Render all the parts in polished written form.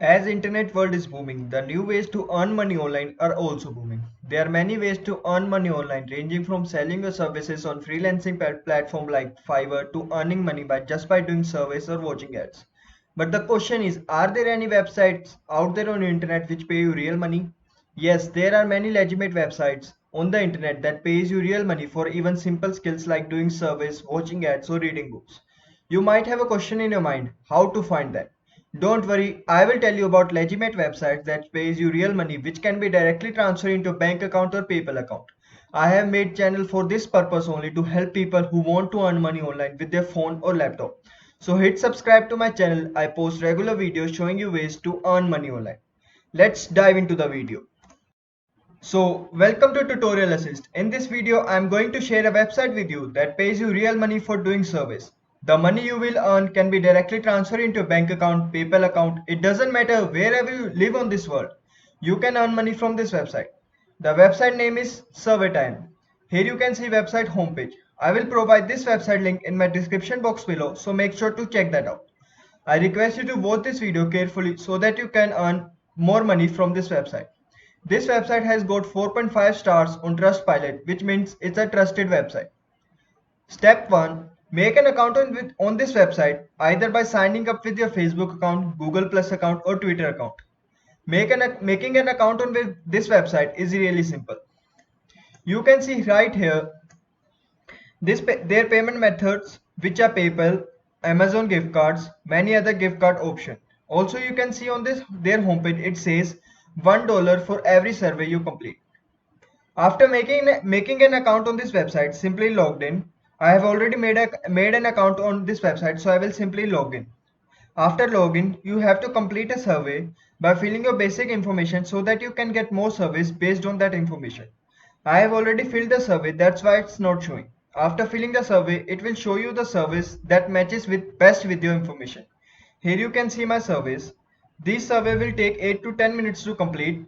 As internet world is booming, the new ways to earn money online are also booming. There are many ways to earn money online, ranging from selling your services on freelancing platform like Fiverr to earning money by doing surveys or watching ads. But the question is, are there any websites out there on the internet which pay you real money? Yes, there are many legitimate websites on the internet that pays you real money for even simple skills like doing surveys, watching ads or reading books. You might have a question in your mind, how to find them? Don't worry, I will tell you about legitimate websites that pays you real money which can be directly transferred into a bank account or PayPal account. I have made channel for this purpose only to help people who want to earn money online with their phone or laptop. So hit subscribe to my channel. I post regular videos showing you ways to earn money online. Let's dive into the video. So welcome to Tutorial Assist. In this video, I am going to share a website with you that pays you real money for doing service. The money you will earn can be directly transferred into a bank account, PayPal account. It doesn't matter wherever you live on this world. You can earn money from this website. The website name is SurveyTime. Here you can see website homepage. I will provide this website link in my description box below, so make sure to check that out. I request you to watch this video carefully so that you can earn more money from this website. This website has got 4.5 stars on Trustpilot, which means it's a trusted website. Step 1. Make an account on this website either by signing up with your Facebook account, Google Plus account or Twitter account. Making an account on this website is really simple. You can see right here their payment methods, which are PayPal, Amazon gift cards, many other gift card options. Also, you can see on their homepage it says $1 for every survey you complete. After making an account on this website, simply logged in. I have already made an account on this website, so I will simply log in. After login, you have to complete a survey by filling your basic information so that you can get more surveys based on that information. I have already filled the survey, that's why it's not showing. After filling the survey, it will show you the service that matches best with your information. Here you can see my surveys. These surveys will take 8 to 10 minutes to complete.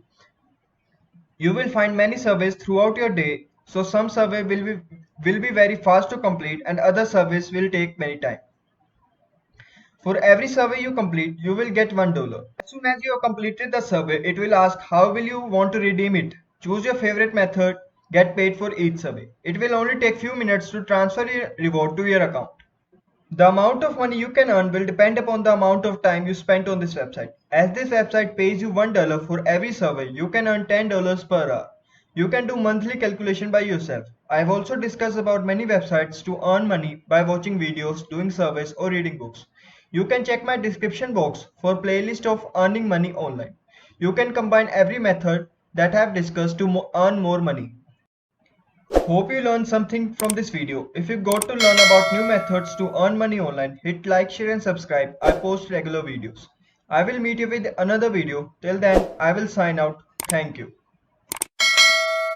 You will find many surveys throughout your day, so some survey will be very fast to complete and other surveys will take many time. For every survey you complete, you will get $1. As soon as you have completed the survey, it will ask how will you want to redeem it. Choose your favorite method, get paid for each survey. It will only take few minutes to transfer your reward to your account. The amount of money you can earn will depend upon the amount of time you spent on this website. As this website pays you $1 for every survey, you can earn $10 per hour. You can do monthly calculation by yourself. I have also discussed about many websites to earn money by watching videos, doing surveys or reading books. You can check my description box for playlist of earning money online. You can combine every method that I have discussed to earn more money. Hope you learned something from this video. If you got to learn about new methods to earn money online, hit like, share and subscribe. I post regular videos. I will meet you with another video. Till then, I will sign out. Thank you.